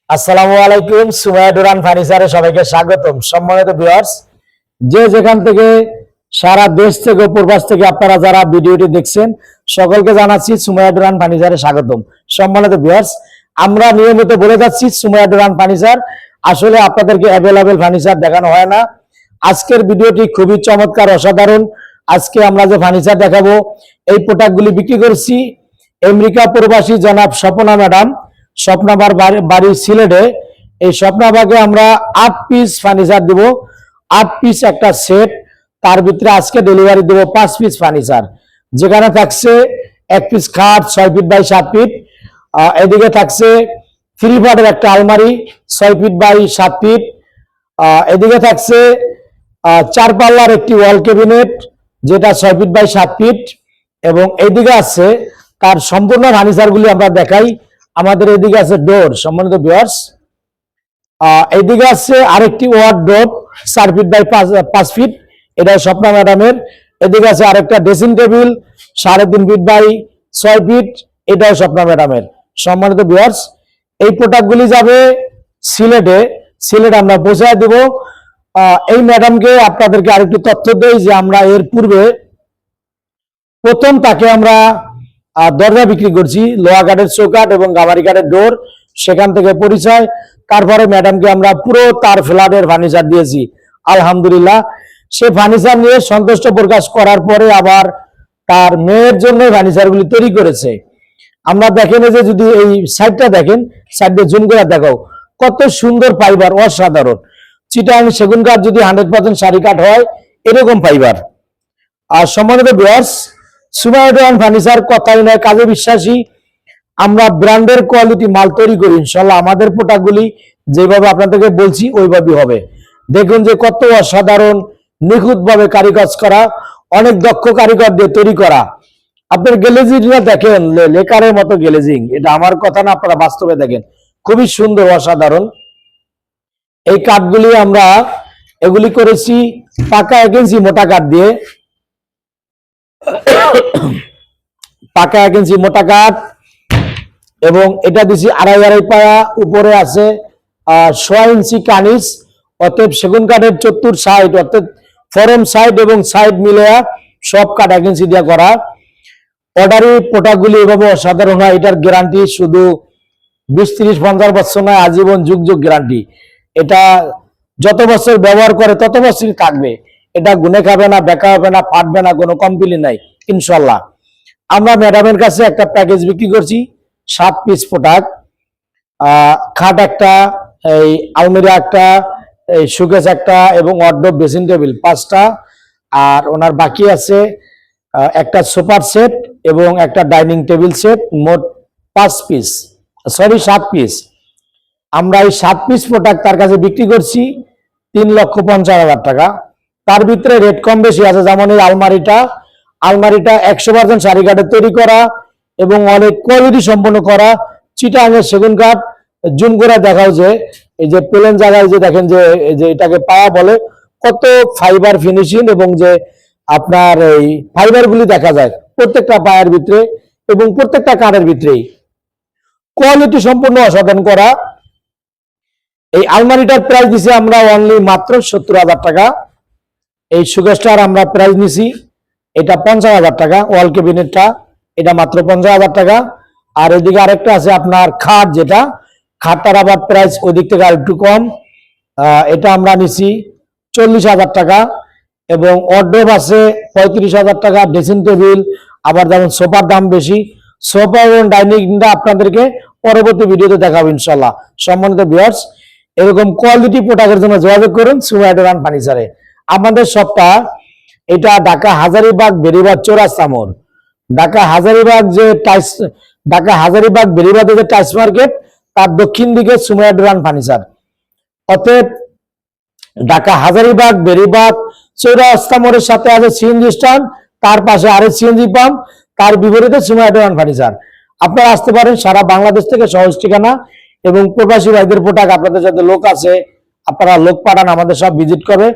আসসালামু আলাইকুম। সুমাইয়া ডুরান ফার্নিচারে সবাইকে স্বাগতম। সম্মানিত ভিউয়ার্স, যে যেখান থেকে সারা দেশ থেকে প্রবাস থেকে আপনারা যারা ভিডিওটি দেখছেন সকলকে জানাচ্ছি সুমাইয়া ডুরান ফার্নিচারে স্বাগতম। সম্মানিত ভিউয়ার্স, আমরা নিয়মিত বলে যাচ্ছি সুমাইয়া ডুরান ফার্নিচার আসলে আপনাদেরকে অ্যাভেলেবেল ফার্নিচার দেখানো হয় না। আজকের ভিডিওটি খুবই চমৎকার, অসাধারণ। আজকে আমরা যে ফার্নিচার দেখাবো এই প্রোডাক্টগুলি বিক্রি করছি আমেরিকা প্রবাসী জনাব স্বপ্না ম্যাডাম, স্বপ্নাবার বাড়ি সিলেটে। এই স্বপ্নাবাকে আমরা 8 পিস ফার্নিচার দিব, 8 পিস একটা সেট। তার ভিতরে আজকে ডেলিভারি দেব 5 পিস ফার্নিচার, যেখানে থাকছে 1 পিস খাট 6 ফিট বাই 7 ফিট, এদিকে থাকছে 3 পার্টের একটা আলমারি 6 ফিট বাই 7 ফিট, এদিকে থাকছে 4 পাল্লার একটি ওয়াল ক্যাবিনেট যেটা 6 ফিট বাই 7 ফিট, এবং এইদিকে আছে তার সম্পূর্ণ ফার্নিচারগুলি আমরা দেখাই। আমাদের এদিকে আছে ডোর। সম্মানিত ভিউয়ার্স, এইদিকে আছে আরেকটি ওয়ার্ডরোব 4 ফিট বাই 5 ফিট, এটা স্বপ্না ম্যাডামের। এদিকে আছে আরেকটা dressing table 3.5 feet by 6 feet, এটাও স্বপ্না ম্যাডামের। সম্মানিত ভিউয়ার্স, এই প্রোডাক্টগুলি যাবে সিলেটে। সিলেট আমরা পৌঁছায় দেব। এই ম্যাডামকে আপনাদেরকে আরেকটু তথ্য দেই যে আমরা এর পূর্বে প্রথম তাকে আমরা দরজা বিক্রি করছি, লোহা কাঠের চৌকাঠ এবং গামারি কাঠের ডোর, সেখান থেকে পরিচয়। তারপরে ম্যাডামকে আমরা পুরো তার ফ্ল্যাটের ফার্নিচার দিয়েছি আলহামদুলিল্লাহ। সে ফার্নিচার নিয়ে সন্তুষ্ট প্রকাশ করার পরে আবার তার মেয়ের জন্য ফার্নিচারগুলি তৈরি করেছে। আমরা দেখেন যে যদি এই সাইডটা দেখেন, সাইডে জুম করে দেখাও, কত সুন্দর ফাইবার, অসাধারণ। চিটাং সেগুন কাঠ যদি 100% সারি কাঠ হয় এরকম ফাইবার। আর সম্মানিত ভিউয়ার্স, সুমাইয়া ডুরান ফার্নিচার কথাই নয় কাজে বিশ্বাসী। আমরা ব্র্যান্ডের কোয়ালিটি মাল তৈরি করি ইনশাল্লাহ। আমাদের প্রোডাক্টগুলি যেভাবে আপনাদেরকে বলছি ওইভাবেই হবে। দেখুন যে কত অসাধারণ, নিখুঁত ভাবে কারিগর করা, অনেক দক্ষ কারিগর দিয়ে তৈরি করা। আপনার গ্লেজিংটা দেখেন, লেকারের মতো গ্লেজিং। এটা আমার কথা না, আপনারা বাস্তবে দেখেন, খুবই সুন্দর, অসাধারণ। এই কাঠগুলি আমরা এগুলি করেছি পাকা 1 ইঞ্চি মোটা কাঠ দিয়ে, পাকা 1 ইঞ্চি মোটা কাঠ, এবং এটা দিছি 2.5 পায়া। উপরে আছে 6 ইঞ্চি কানিস, অতএব সেগুন কাঠের 74 সাইড, অর্থাৎ ফরম সাইড এবং সাইড মিলে সব কাঠ 1 ইঞ্চি দিয়ে করা। অর্ডারি প্রোডাক্টগুলি এভাবে অসাধারণ হয়। এটার গ্যারান্টি শুধু 20, 30, 50 বছর নয়, আজীবন যুগ যুগ গ্যারান্টি। এটা যত বছর ব্যবহার করে তত বছরই থাকবে। এটা গুনে খাবে না, বেকা হবে না, ফাটবে না, কোনো কমপ্লেইন নাই ইনশাল্লাহ। আমরা ম্যাডামের কাছে একটা প্যাকেজ বিক্রি করছি 7 পিস প্রোডাক্ট, খাট একটা, এই আলমিরা একটা, এই শোকেস একটা, এবং ওয়ার্ডরোব ড্রেসিং টেবিল 5টা। আর ওনার বাকি আছে একটা সোফার সেট এবং একটা ডাইনিং টেবিল সেট, মোট 7 পিস। আমরা এই 7 পিস প্রোডাক্ট তার কাছে বিক্রি করছি 3,50,000 টাকা। তার ভিতরে রেট কম বেশি আছে, যেমন এই আলমারিটা 100% সারি কাঠের তৈরি করা এবং অনেক কোয়ালিটি সম্পন্ন করা, চিটাঙের সেগুন কাঠ। জুম করে দেখাও যে এই যে প্লেন জায়গায় যে দেখেন যে এটাকে পায়া বলে, কত ফাইবার ফিনিশিং, এবং যে আপনার এই ফাইবার গুলি দেখা যায় প্রত্যেকটা পায়ের ভিতরে এবং প্রত্যেকটা কাঠের ভিতরেই, কোয়ালিটি সম্পূর্ণ অসাধারণ করা। এই আলমারিটার প্রাইস দিছি আমরা অনলি মাত্র 70,000 টাকা। এই সুগেস্টার আমরা প্রাইস নিছি এটা 50,000 টাকা। ওয়াল ক্যাবিনেটটা এটা মাত্র 50,000 টাকা। আর এদিকে আরেকটা আছে আপনার খাট, যেটা খাটটার আবার প্রাইস ওই দিক থেকে আরেকটু কম, এটা আমরা নিছি 40,000 টাকা। এবং ওয়ার্ডরোব আছে 35,000 টাকা। ড্রেসিং টেবিল, আবার যেমন সোফার দাম বেশি। সোফা এবং ডাইনিংটা আপনাদেরকে পরবর্তী ভিডিওতে দেখাবো ইনশাল্লাহ। সম্মানিত ভিউয়ার্স, এরকম কোয়ালিটি প্রোডাক্টের জন্য যোগাযোগ করুন সুমাইয়া ডুরান ফার্নিচারে। আমাদের শপটা এটা ঢাকা হাজারীবাগ বেরিবাদ চৌরাস্তা মোড়। ঢাকা হাজারীবাগ বেরিবাদে যে টাইস মার্কেট, তার দক্ষিণ দিকে সুমাইয়া ডুরান ফার্নিচার। অতএব ঢাকা হাজারীবাগ বেরিবাদ চৌরাস্তা মোড়ের সাথে আছে সিএনজি স্ট্যান্ড, তার পাশে আরেক সিএনজি পাম্প, তার বিপরীতে সুমাইয়া ডুরান ফার্নিচার। আপনারা আসতে পারেন সারা বাংলাদেশ থেকে, সহজ ঠিকানা। এবং প্রবাসী ভাইদের প্রোডাক্ট, আপনাদের যাদের লোক আছে আপনারা লোক পাঠান, আমাদের সব ভিজিট করে।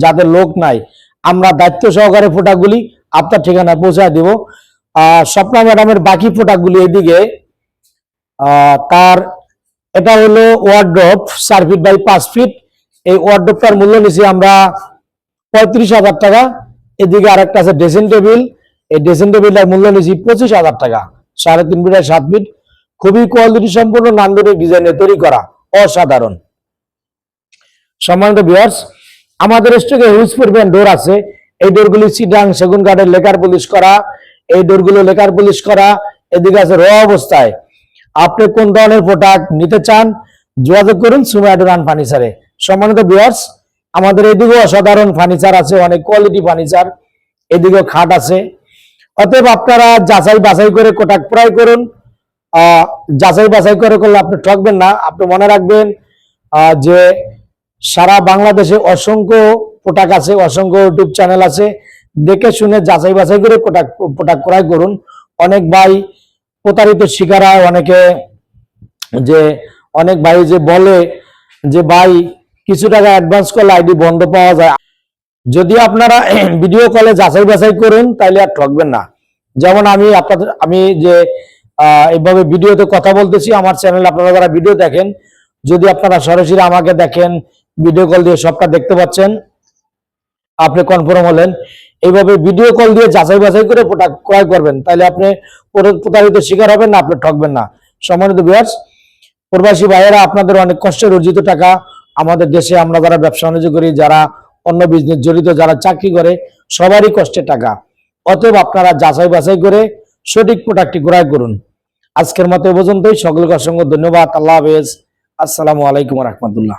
যাদের লোক নাই আমরা দায়িত্ব সহকারে প্রোডাক্টগুলি আপনার ঠিকানায় পৌঁছায় দিব। স্বপ্না ম্যাডামের বাকি প্রোডাক্টগুলি এদিকে, তার এটা হলো ওয়ার্ড্রপ 4 ফিট বাই 5 ফিট। এই ওয়ার্ড্রপটার মূল্য নিছি আমরা 35,000 টাকা। এদিকে আরেকটা আছে ড্রেসিং টেবিল, এই ড্রেসিং টেবিলটার মূল্য নিছি 25,000 টাকা। 3.5 ফিট বাই 7 ফিট, খুবই কোয়ালিটি সম্পন্ন নান্দনিক ডিজাইনে তৈরি করা, অসাধারণ। সম্মানিত ভিউয়ার্স, আমাদের স্টকে হিউজ পরিমাণ ডোর আছে। এই ডোরগুলি চিটাং সেগুন কাঠের লেকার পলিশ করা, এই ডোরগুলো লেকার পলিশ করা। এদিকে আছে র অবস্থায়। আপনি কোন ধরনের প্রোডাক্ট নিতে চান যোগাযোগ করুন সুমাইয়া ডোর অ্যান্ড ফার্নিচারে। সম্মানিত ভিউয়ার্স, আমাদের এদিকেও অসাধারণ ফার্নিচার আছে, অনেক কোয়ালিটি ফার্নিচার। এদিকেও খাট আছে। অতএব আপনারা যাচাই বাছাই করে প্রোডাক্ট ক্রয় করুন। যাচাই বাছাই করে করলে আপনি ঠকবেন না। আপনি মনে রাখবেন যে সারা বাংলাদেশে অসংখ্য প্রোডাক্ট আছে, অসংখ্য ইউটিউব চ্যানেল আছে। দেখে শুনে যাচাই বাছাই করে প্রোডাক্ট ক্রয় করুন। অনেক ভাই প্রতারিত শিকার হয়, অনেক ভাই যে বলে যে ভাই কিছু টাকা অ্যাডভান্স করলে আইডি বন্ধ পাওয়া যায়। যদি আপনারা ভিডিও কলে যাচাই বাছাই করুন তাহলে আর ঠকবেন না। যেমন আমি যে এইভাবে ভিডিওতে কথা বলতেছি, আমার চ্যানেলে আপনারা যারা ভিডিও দেখেন, যদি আপনারা সরাসরি আমাকে দেখেন, ভিডিও কল দিয়ে সবটা দেখতে পাচ্ছেন, আপনি কনফার্ম হলেন। এইভাবে ভিডিও কল দিয়ে যাচাই বাছাই করে প্রোডাক্ট ক্রয় করবেন, তাহলে আপনি প্রতারিত শিকার হবেন না, আপনি ঠকবেন না। সম্মানিত ভিউয়ার্স, প্রবাসী ভাইয়েরা আপনাদের অনেক কষ্টের অর্জিত টাকা আমাদের দেশে আমরা যারা ব্যবসা বাণিজ্য করি, যারা অন্য বিজনেস জড়িত, যারা চাকরি করে, সবারই কষ্টের টাকা। অতএব আপনারা যাচাই বাছাই করে সঠিক প্রোডাক্টটি ক্রয় করুন। আজকের মতো এ পর্যন্তই। সকলকে অসংখ্য ধন্যবাদ। আল্লাহ হাফেজ। আসসালামু আলাইকুম ওয়া রাহমাতুল্লাহ।